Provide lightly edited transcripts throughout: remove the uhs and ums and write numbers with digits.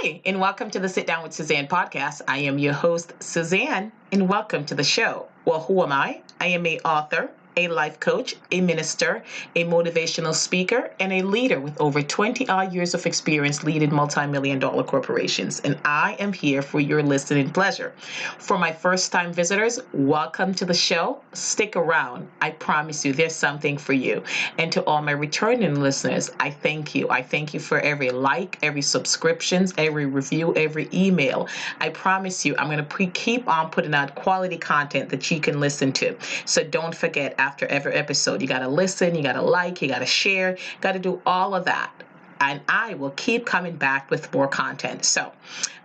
Hi, and welcome to the Sit Down with Suzanne podcast. I am your host, Suzanne, and welcome to the show. Well, who am I? I am a author, a life coach, a minister, a motivational speaker, and a leader with over 20 odd years of experience leading multi-million dollar corporations. And I am here for your listening pleasure. For my first time visitors, welcome to the show. Stick around. I promise you there's something for you. And to all my returning listeners, I thank you. I thank you for every like, every subscriptions, every review, every email. I promise you I'm going to keep on putting out quality content that you can listen to. So don't forget, after every episode, you got to listen, you got to like, you got to share, got to do all of that. And I will keep coming back with more content. So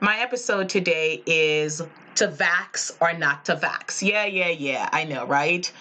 my episode today is to vax or not to vax. Yeah. I know, right?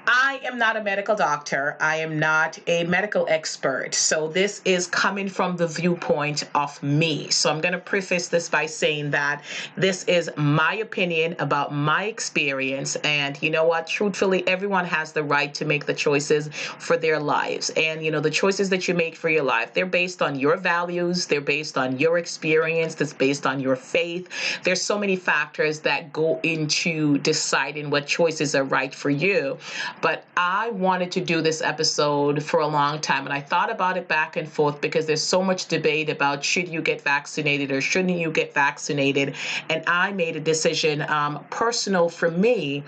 I am not a medical doctor. I am not a medical expert. So this is coming from the viewpoint of me. So I'm going to preface this by saying that this is my opinion about my experience. And you know what? Truthfully, everyone has the right to make the choices for their lives. And, the choices that you make for your life, they're based on your values. They're based on your experience. That's based on your faith. There's so many factors that go into deciding what choices are right for you. But I wanted to do this episode for a long time, and I thought about it back and forth because there's so much debate about should you get vaccinated or shouldn't you get vaccinated. And I made a decision, personal for me.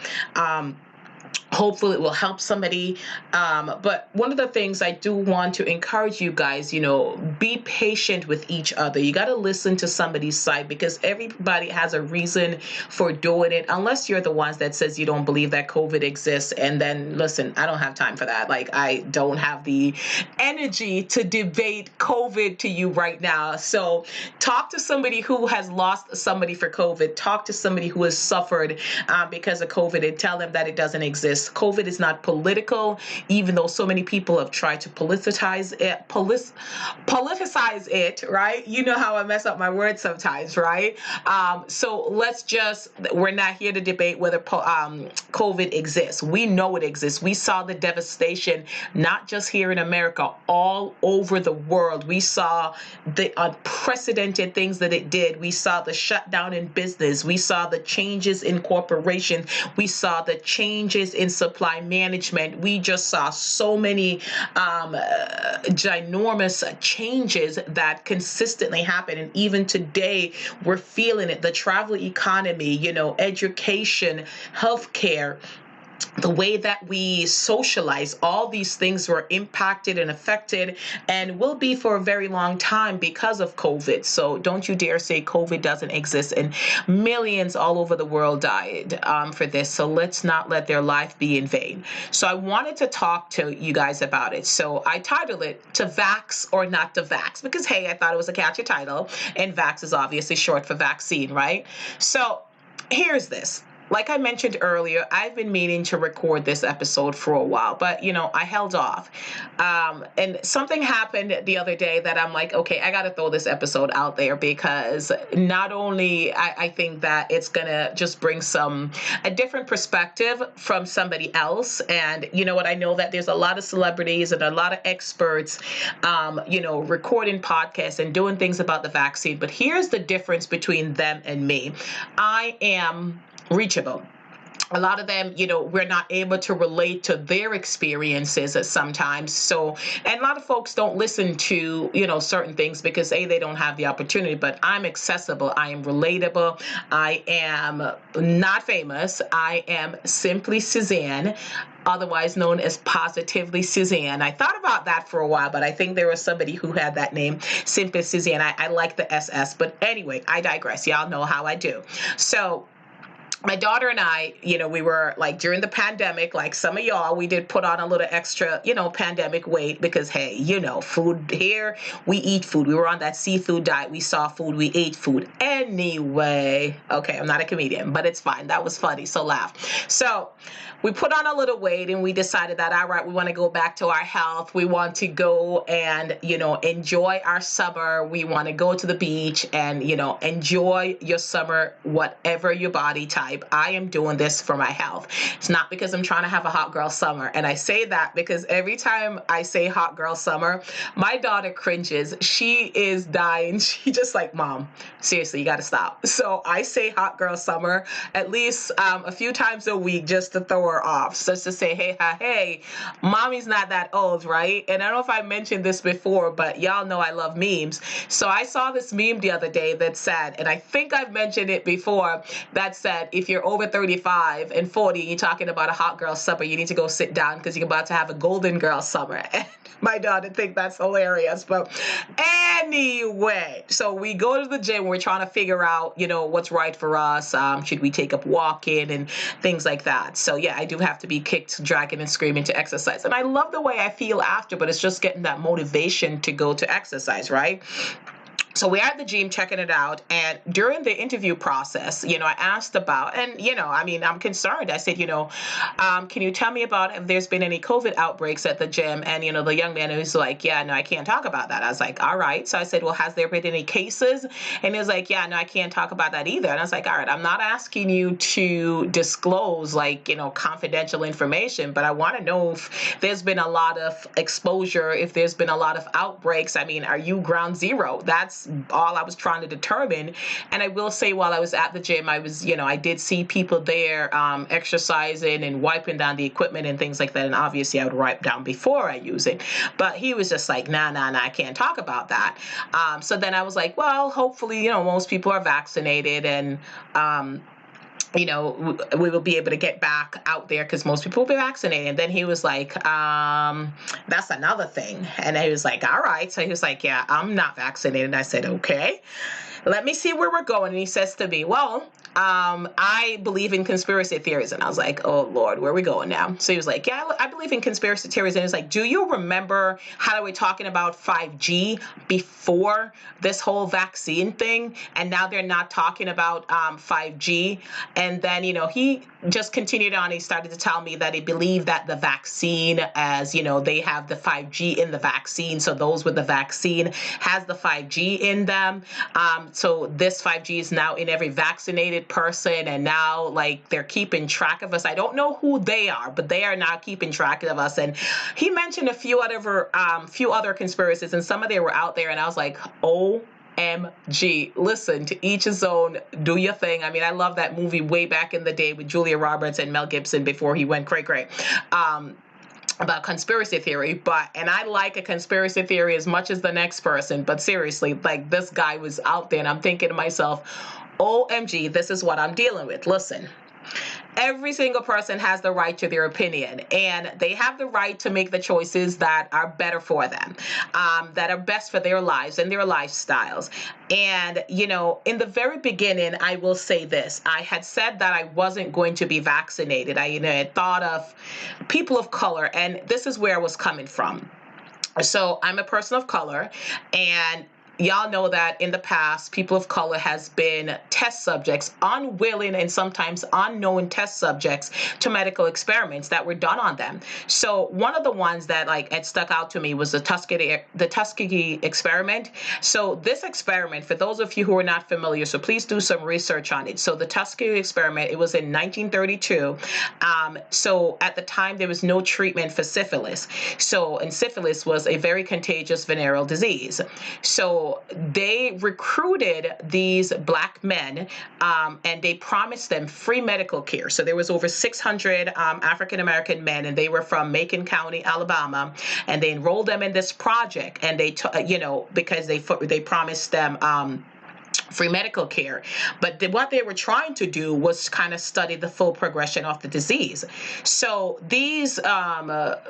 Hopefully it will help somebody. But one of the things I do want to encourage you guys, be patient with each other. You got to listen to somebody's side because everybody has a reason for doing it, unless you're the ones that says you don't believe that COVID exists. And then listen, I don't have time for that. Like, I don't have the energy to debate COVID to you right now. So talk to somebody who has lost somebody for COVID. Talk to somebody who has suffered because of COVID and tell them that it doesn't exist. COVID is not political, even though so many people have tried to politicize it, right? You know how I mess up my words sometimes, right? So we're not here to debate whether COVID exists. We know it exists. We saw the devastation, not just here in America, all over the world. We saw the unprecedented things that it did. We saw the shutdown in business. We saw the changes in corporations. We saw the changes in supply management. We just saw so many ginormous changes that consistently happen. And even today, we're feeling it. The travel economy, education, healthcare, the way that we socialize, all these things were impacted and affected and will be for a very long time because of COVID. So don't you dare say COVID doesn't exist. And millions all over the world died for this. So let's not let their life be in vain. So I wanted to talk to you guys about it. So I titled it To Vax or Not to Vax because, hey, I thought it was a catchy title. And vax is obviously short for vaccine, right? So here's this. Like I mentioned earlier, I've been meaning to record this episode for a while, but, I held off. And something happened the other day that I'm like, okay, I got to throw this episode out there because not only I think that it's going to just bring a different perspective from somebody else. And you know what? I know that there's a lot of celebrities and a lot of experts, recording podcasts and doing things about the vaccine. But here's the difference between them and me. I am reachable. A lot of them, we're not able to relate to their experiences sometimes. So, and a lot of folks don't listen to, certain things because they don't have the opportunity, but I'm accessible. I am relatable. I am not famous. I am simply Suzanne, otherwise known as Positively Suzanne. I thought about that for a while, but I think there was somebody who had that name, Simply Suzanne. I like the SS, but anyway, I digress. Y'all know how I do. So, my daughter and I, we were like during the pandemic, like some of y'all, we did put on a little extra, pandemic weight because, hey, food here, we eat food. We were on that seafood diet. We saw food. We ate food. Anyway, okay, I'm not a comedian, but it's fine. That was funny. So laugh. So we put on a little weight and we decided that, all right, we want to go back to our health. We want to go and, enjoy our summer. We want to go to the beach and, enjoy your summer, whatever your body type. vibe. I am doing this for my health. It's not because I'm trying to have a hot girl summer. And I say that because every time I say hot girl summer, my daughter cringes. She is dying. She just like, Mom, seriously, you got to stop. So I say hot girl summer at least a few times a week just to throw her off. So just to say, hey, mommy's not that old, right? And I don't know if I mentioned this before, but y'all know I love memes. So I saw this meme the other day that said, and I think I've mentioned it before, that said, if you're over 35 and 40, you're talking about a hot girl summer, you need to go sit down because you're about to have a golden girl summer. My daughter think that's hilarious. But anyway, so we go to the gym. We're trying to figure out, what's right for us. Should we take up walking and things like that? So yeah, I do have to be kicked, dragging, and screaming to exercise. And I love the way I feel after, but it's just getting that motivation to go to exercise, right? So we're at the gym checking it out. And during the interview process, I asked about, and, I'm concerned. I said, can you tell me about if there's been any COVID outbreaks at the gym? And, the young man was like, yeah, no, I can't talk about that. I was like, all right. So I said, well, has there been any cases? And he was like, yeah, no, I can't talk about that either. And I was like, all right, I'm not asking you to disclose confidential information, but I want to know if there's been a lot of exposure, if there's been a lot of outbreaks. I mean, are you ground zero? That's all I was trying to determine. And I will say, while I was at the gym, I did see people there exercising and wiping down the equipment and things like that. And obviously I would wipe down before I use it. But he was just like, nah, I can't talk about that. So then I was like, well, hopefully, most people are vaccinated and, we will be able to get back out there because most people will be vaccinated. And then he was like, that's another thing. And he was like, all right. So he was like, yeah, I'm not vaccinated. And I said, okay, let me see where we're going. And he says to me, well, I believe in conspiracy theories. And I was like, oh, Lord, where are we going now? So he was like, yeah, I believe in conspiracy theories. And he was like, do you remember how they were talking about 5G before this whole vaccine thing? And now they're not talking about 5G. And then, he just continued on. He started to tell me that he believed that the vaccine, as, they have the 5G in the vaccine. So those with the vaccine has the 5G in them. So this 5G is now in every vaccinated person. And now they're keeping track of us. I don't know who they are, but they are now keeping track of us. And he mentioned a few other conspiracies, and some of them were out there. And I was like, OMG, listen, to each his own, do your thing. I mean, I love that movie way back in the day with Julia Roberts and Mel Gibson before he went cray-cray. About conspiracy theory, and I like a conspiracy theory as much as the next person, but seriously, this guy was out there and I'm thinking to myself, OMG, this is what I'm dealing with. Listen. Every single person has the right to their opinion, and they have the right to make the choices that are better for them, that are best for their lives and their lifestyles. And, in the very beginning, I will say this. I had said that I wasn't going to be vaccinated. I had thought of people of color, and this is where I was coming from. So I'm a person of color, and y'all know that in the past, people of color has been test subjects, unwilling and sometimes unknown test subjects to medical experiments that were done on them. So one of the ones that had stuck out to me was the Tuskegee experiment. So this experiment, for those of you who are not familiar, so please do some research on it. So the Tuskegee experiment, it was in 1932. So at the time, there was no treatment for syphilis. And syphilis was a very contagious venereal disease. So they recruited these Black men and they promised them free medical care. So there was over 600 African-American men, and they were from Macon County, Alabama, and they enrolled them in this project. And they, because they promised them free medical care. But what they were trying to do was kind of study the full progression of the disease. So these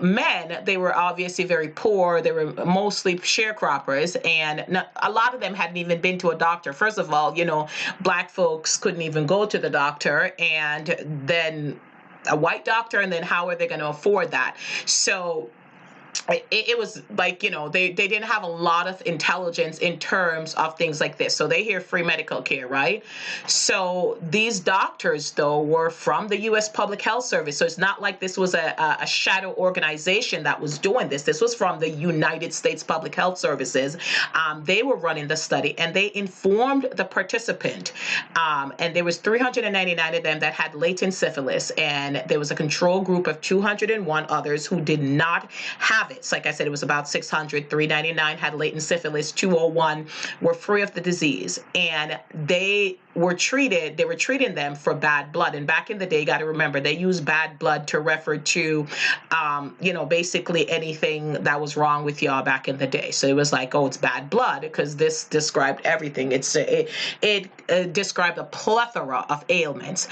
men, they were obviously very poor. They were mostly sharecroppers, and a lot of them hadn't even been to a doctor. First of all, Black folks couldn't even go to the doctor, and then a white doctor, and then how are they going to afford that? So it was like, they didn't have a lot of intelligence in terms of things like this. So they hear free medical care, right? So these doctors, though, were from the U.S. Public Health Service. So it's not like this was a shadow organization that was doing this. This was from the United States Public Health Services. They were running the study, and they informed the participant. And there was 399 of them that had latent syphilis, and there was a control group of 201 others who did not have it. So like I said, it was about 600. 399 had latent syphilis. 201 were free of the disease, and they were treating them for bad blood. And back in the day, you got to remember, they used bad blood to refer to, basically anything that was wrong with y'all back in the day. So it was like, oh, it's bad blood, because this described everything. It described a plethora of ailments.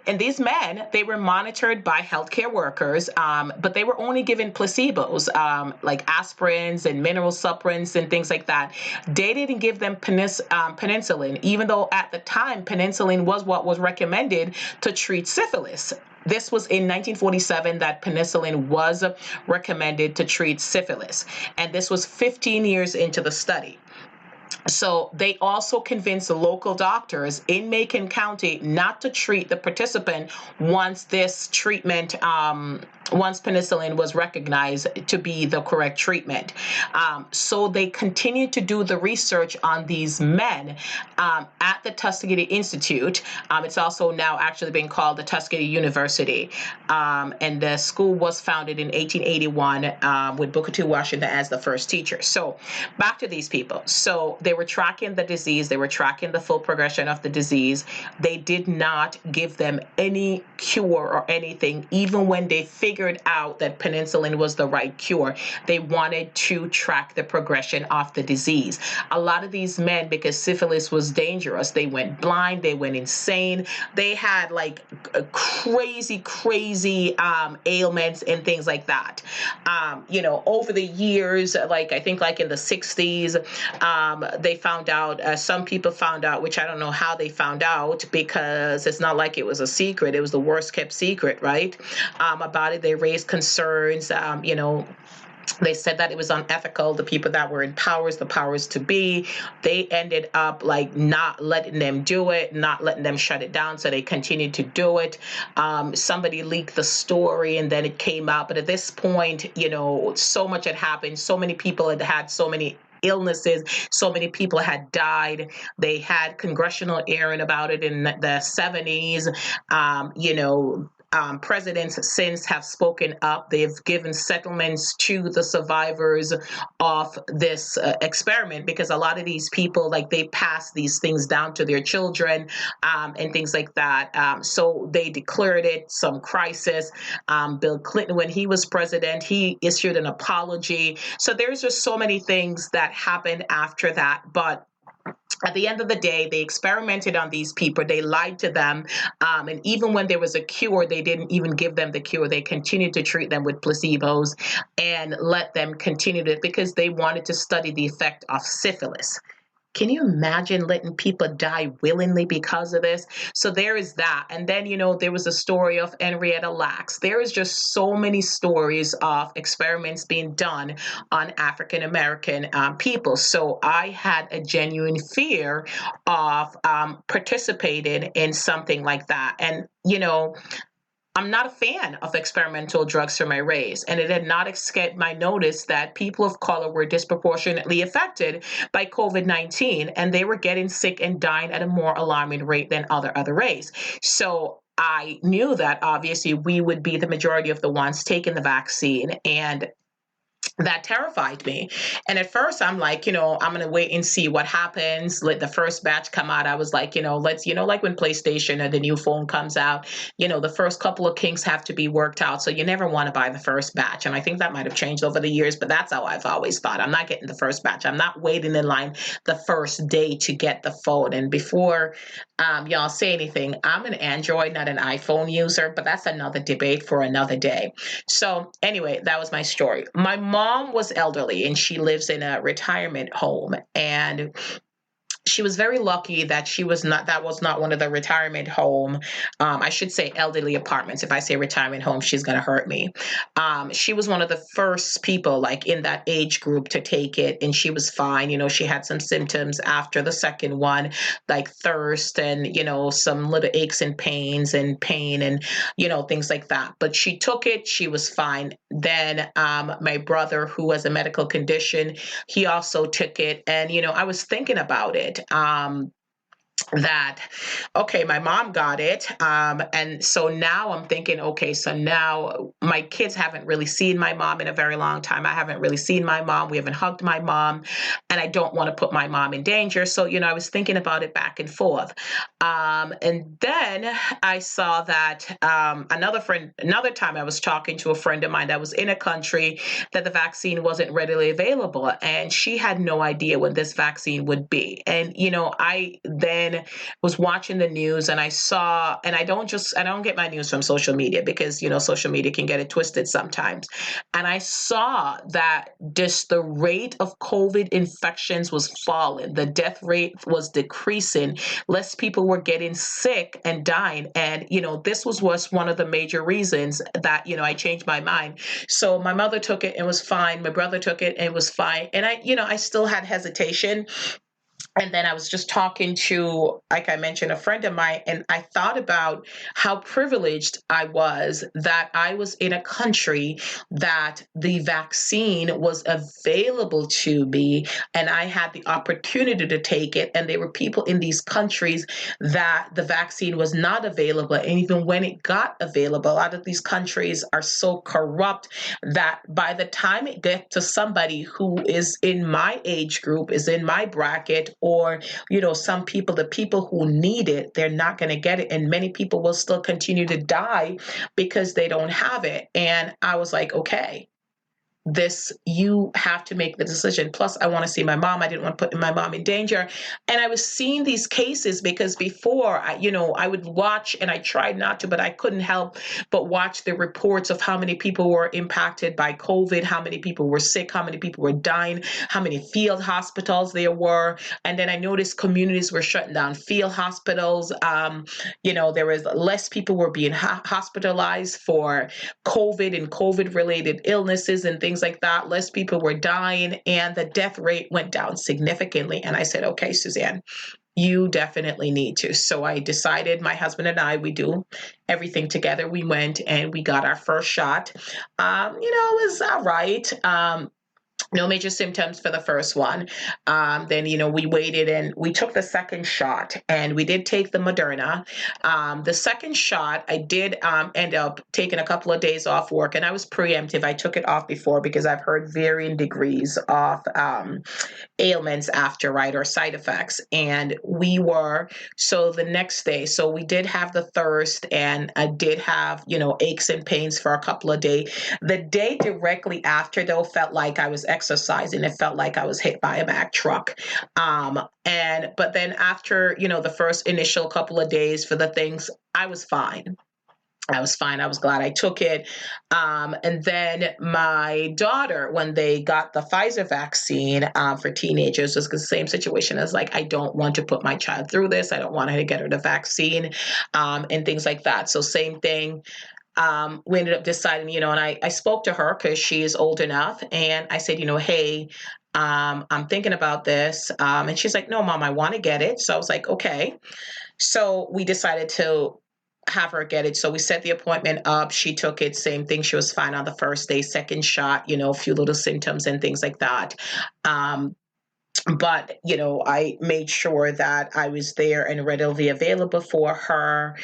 And these men, they were monitored by healthcare workers, but they were only given placebos, like aspirins and mineral supplements and things like that. They didn't give them penicillin, even though at the time penicillin was what was recommended to treat syphilis. This was in 1947 that penicillin was recommended to treat syphilis. And this was 15 years into the study. So they also convinced the local doctors in Macon County not to treat the participant once this treatment, once penicillin was recognized to be the correct treatment. So they continued to do the research on these men at the Tuskegee Institute. It's also now actually being called the Tuskegee University. And the school was founded in 1881 with Booker T. Washington as the first teacher. So back to these people. So they were tracking the disease. They were tracking the full progression of the disease. They did not give them any cure or anything, even when they figured out that penicillin was the right cure. They wanted to track the progression of the disease. A lot of these men, because syphilis was dangerous, they went blind, they went insane. They had like crazy ailments and things like that. Over the years, like I think like in the 60s, they found out, some people found out, which I don't know how they found out, because it's not like it was a secret. It was the worst kept secret, right? About it. They raised concerns, they said that it was unethical. The people that were in powers, the powers to be, they ended up like not letting them do it, not letting them shut it down. So they continued to do it. Somebody leaked the story and then it came out. But at this point, so much had happened. So many people had had so many illnesses. So many people had died. They had congressional hearing about it in the 70s. Presidents since have spoken up. They've given settlements to the survivors of this experiment, because a lot of these people, like, they pass these things down to their children and things like that. So they declared it some crisis. Bill Clinton, when he was president, he issued an apology. So there's just so many things that happened after that. But at the end of the day, they experimented on these people. They lied to them. And even when there was a cure, they didn't even give them the cure. They continued to treat them with placebos and let them continue to, because they wanted to study the effect of syphilis. Can you imagine letting people die willingly because of this? So there is that. And then, there was a story of Henrietta Lacks. There is just so many stories of experiments being done on African American people. So I had a genuine fear of participating in something like that. And, I'm not a fan of experimental drugs for my race, and it had not escaped my notice that people of color were disproportionately affected by COVID-19, and they were getting sick and dying at a more alarming rate than other race. So I knew that obviously we would be the majority of the ones taking the vaccine, and that terrified me. And at first I'm like, I'm going to wait and see what happens. Let the first batch come out. I was like, let's, like when PlayStation or the new phone comes out, the first couple of kinks have to be worked out. So you never want to buy the first batch. And I think that might have changed over the years, but that's how I've always thought. I'm not getting the first batch. I'm not waiting in line the first day to get the phone. And before y'all say anything, I'm an Android, not an iPhone user, but that's another debate for another day. So anyway, that was my story. My mom was elderly and she lives in a retirement home, and she was very lucky that that was not one of the retirement home, I should say elderly apartments. If I say retirement home, she's going to hurt me. She was one of the first people like in that age group to take it, and she was fine. She had some symptoms after the second one, like thirst and, some little aches and pain and, things like that. But she took it. She was fine. Then my brother, who has a medical condition, he also took it. And, I was thinking about it. That okay, my mom got it, and so now I'm thinking, okay, so now my kids haven't really seen my mom in a very long time. I haven't really seen my mom. We haven't hugged my mom, and I don't want to put my mom in danger. So I was thinking about it back and forth, and then I saw that another time I was talking to a friend of mine that was in a country that the vaccine wasn't readily available, and she had no idea when this vaccine would be. And I then was watching the news, and I saw, and I don't get my news from social media, because social media can get it twisted sometimes. And I saw that just the rate of COVID infections was falling, the death rate was decreasing, less people were getting sick and dying. And this was one of the major reasons that I changed my mind. So my mother took it and was fine, my brother took it and was fine, and I still had hesitation. And then I was just talking to, like I mentioned, a friend of mine, and I thought about how privileged I was that I was in a country that the vaccine was available to me, and I had the opportunity to take it. And there were people in these countries that the vaccine was not available. And even when it got available, a lot of these countries are so corrupt that by the time it gets to somebody who is in my age group, is in my bracket, or some people, the people who need it, they're not going to get it, and many people will still continue to die because they don't have it. And I was like, okay, you have to make the decision. Plus, I want to see my mom. I didn't want to put my mom in danger. And I was seeing these cases because before, I would watch, and I tried not to, but I couldn't help but watch the reports of how many people were impacted by COVID, how many people were sick, how many people were dying, how many field hospitals there were. And then I noticed communities were shutting down field hospitals. There was less people were being hospitalized for COVID and COVID related illnesses and things like that. Less people were dying, and the death rate went down significantly. And I said, okay, Suzanne, you definitely need to. So I decided, my husband and I, we do everything together. We went and we got our first shot. It was all right. No major symptoms for the first one. Then, we waited and we took the second shot, and we did take the Moderna. The second shot, I did end up taking a couple of days off work, and I was preemptive. I took it off before because I've heard varying degrees of ailments after, right, or side effects. And so the next day, so we did have the thirst, and I did have, aches and pains for a couple of days. The day directly after, though, felt like I was exercising. It felt like I was hit by a Mack truck. But then after, the first initial couple of days for the things, I was fine. I was fine. I was glad I took it. And then my daughter, when they got the Pfizer vaccine for teenagers, was the same situation as like, I don't want to put my child through this. I don't want her to get her the vaccine and things like that. So same thing. We ended up deciding, and I spoke to her because she is old enough. And I said, hey, I'm thinking about this. And she's like, no, Mom, I want to get it. So I was like, okay. So we decided to have her get it. So we set the appointment up. She took it. Same thing. She was fine on the first day, second shot, a few little symptoms and things like that. But, I made sure that I was there and readily available for her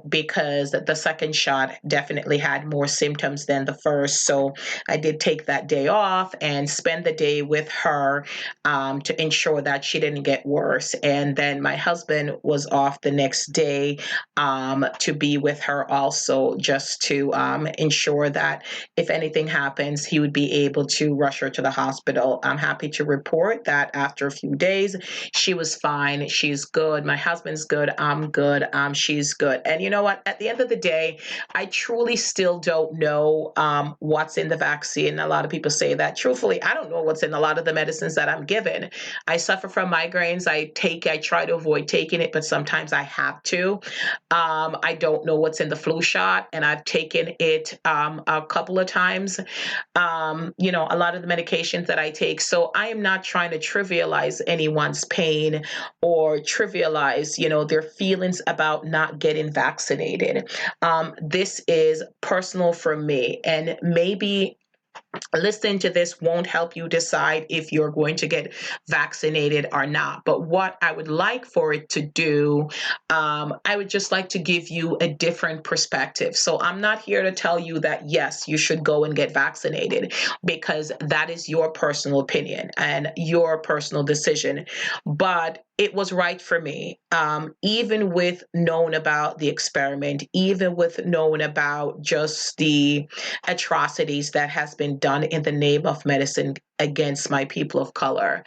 because the second shot definitely had more symptoms than the first. So I did take that day off and spend the day with her to ensure that she didn't get worse. And then my husband was off the next day to be with her also, just to ensure that if anything happens, he would be able to rush her to the hospital. I'm happy to report that after a few days, she was fine. She's good. My husband's good. I'm good. She's good. And you know what? At the end of the day, I truly still don't know what's in the vaccine. A lot of people say that. Truthfully, I don't know what's in a lot of the medicines that I'm given. I suffer from migraines. I try to avoid taking it, but sometimes I have to. I don't know what's in the flu shot, and I've taken it a couple of times. A lot of the medications that I take. So I am not trying to trivialize anyone's pain or trivialize, their feelings about not getting vaccinated. This is personal for me, and maybe listening to this won't help you decide if you're going to get vaccinated or not. But what I would like for it to do, I would just like to give you a different perspective. So I'm not here to tell you that, yes, you should go and get vaccinated, because that is your personal opinion and your personal decision. But it was right for me, even with knowing about the experiment, even with knowing about just the atrocities that has been done in the name of medicine against my people of color.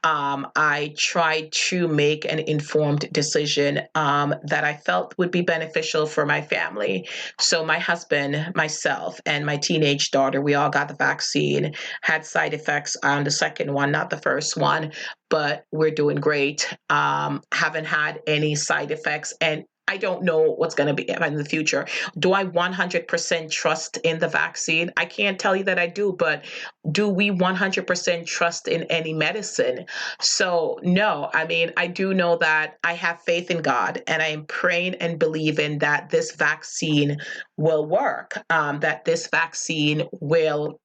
I tried to make an informed decision that I felt would be beneficial for my family. So my husband, myself, and my teenage daughter, we all got the vaccine, had side effects on the second one, not the first one, but we're doing great. Haven't had any side effects, and I don't know what's going to be in the future. Do I 100% trust in the vaccine? I can't tell you that I do, but do we 100% trust in any medicine? So, no, I mean, I do know that I have faith in God, and I am praying and believing that this vaccine will work, that this vaccine will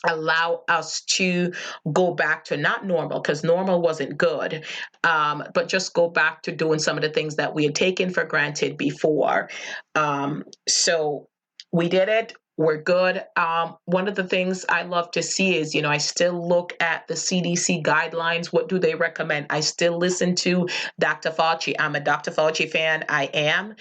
allow us to go back to not normal, because normal wasn't good, but just go back to doing some of the things that we had taken for granted before. So we did it. We're good. One of the things I love to see is, I still look at the CDC guidelines. What do they recommend? I still listen to Dr. Fauci. I'm a Dr. Fauci fan. I am.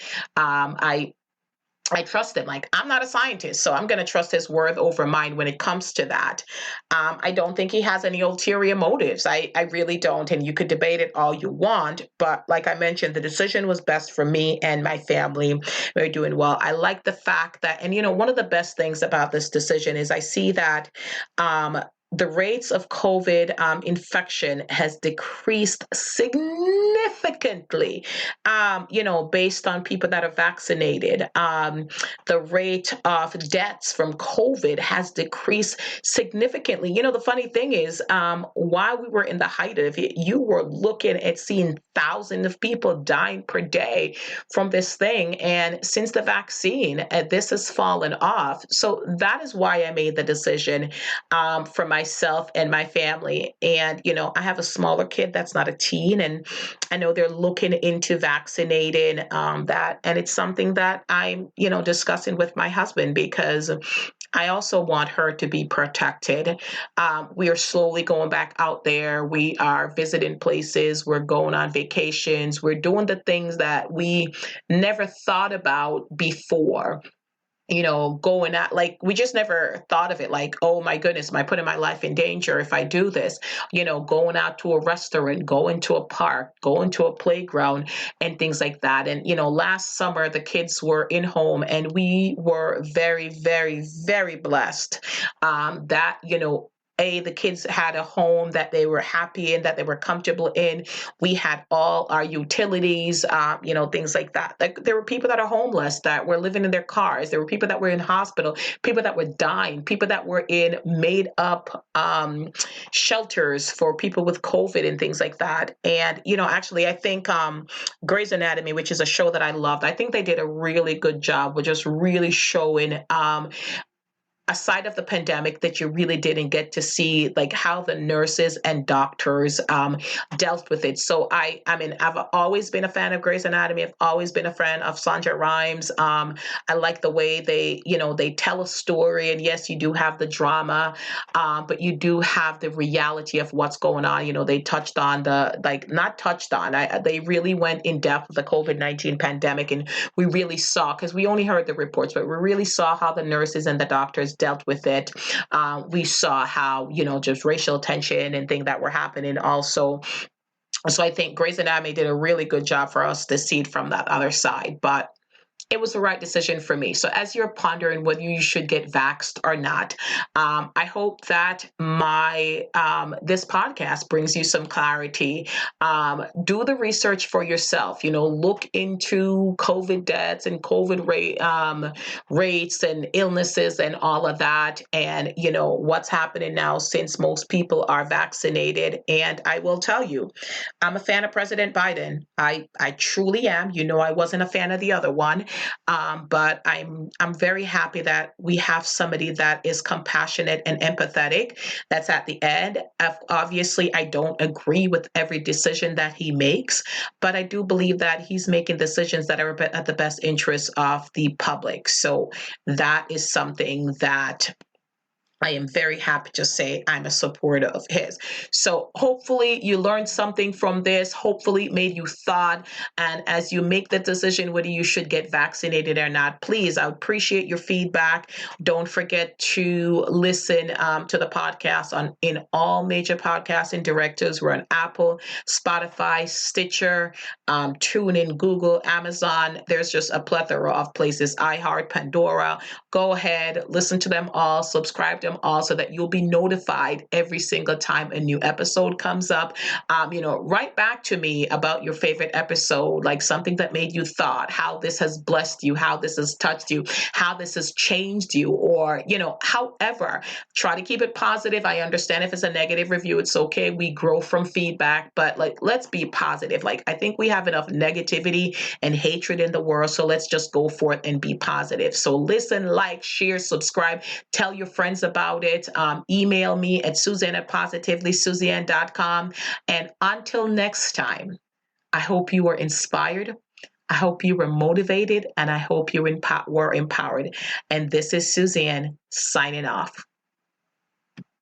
I trust him. Like, I'm not a scientist, so I'm going to trust his word over mine when it comes to that. I don't think he has any ulterior motives. I really don't. And you could debate it all you want. But like I mentioned, the decision was best for me and my family. We're doing well. I like the fact that, and one of the best things about this decision is I see that the rates of COVID infection has decreased significantly, based on people that are vaccinated. The rate of deaths from COVID has decreased significantly. The funny thing is, while we were in the height of it, you were looking at seeing thousands of people dying per day from this thing. And since the vaccine, this has fallen off. So that is why I made the decision for myself and my family. And, I have a smaller kid that's not a teen, and I know they're looking into vaccinating that. And it's something that I'm, discussing with my husband, because I also want her to be protected. We are slowly going back out there. We are visiting places. We're going on vacations. We're doing the things that we never thought about before. Going out, like, we just never thought of it, like, oh my goodness, am I putting my life in danger if I do this? Going out to a restaurant, going to a park, going to a playground, and things like that. And, last summer, the kids were in home, and we were very, very, very blessed that, the kids had a home that they were happy in, that they were comfortable in. We had all our utilities, things like that. Like, there were people that are homeless that were living in their cars. There were people that were in hospital, people that were dying, people that were in made up shelters for people with COVID and things like that. And, actually, I think Grey's Anatomy, which is a show that I loved, I think they did a really good job with just really showing aside of the pandemic, that you really didn't get to see, like, how the nurses and doctors dealt with it. So I mean, I've always been a fan of Grey's Anatomy. I've always been a fan of Sandra Rhimes. I like the way they tell a story. And yes, you do have the drama, but you do have the reality of what's going on. They touched on they really went in depth with the COVID-19 pandemic. And we really saw, because we only heard the reports, but we really saw how the nurses and the doctors just dealt with it. We saw how, just racial tension and things that were happening also. So I think Grey's Anatomy did a really good job for us to see it from that other side. But it was the right decision for me. So as you're pondering whether you should get vaxxed or not, I hope that my this podcast brings you some clarity. Do the research for yourself. Look into COVID deaths and COVID rates and illnesses and all of that, and what's happening now since most people are vaccinated. And I will tell you, I'm a fan of President Biden. I truly am. I wasn't a fan of the other one. But I'm very happy that we have somebody that is compassionate and empathetic. That's at the end. Obviously, I don't agree with every decision that he makes, but I do believe that he's making decisions that are at the best interest of the public. So that is something that I am very happy to say I'm a supporter of his. So hopefully you learned something from this. Hopefully it made you thought. And as you make the decision whether you should get vaccinated or not, please, I would appreciate your feedback. Don't forget to listen to the podcast in all major podcasting directories. We're on Apple, Spotify, Stitcher, TuneIn, Google, Amazon. There's just a plethora of places. iHeart, Pandora. Go ahead, listen to them all, subscribe to them all so that you'll be notified every single time a new episode comes up. Write back to me about your favorite episode, like something that made you thought, how this has blessed you, how this has touched you, how this has changed you, or, however, try to keep it positive. I understand if it's a negative review, it's okay. We grow from feedback, but let's be positive. I think we have enough negativity and hatred in the world. So let's just go for it and be positive. So listen, like, share, subscribe, tell your friends about it. Email me at Suzanne@positivelysuzanne.com. And until next time, I hope you were inspired. I hope you were motivated, and I hope you were empowered. And this is Suzanne signing off.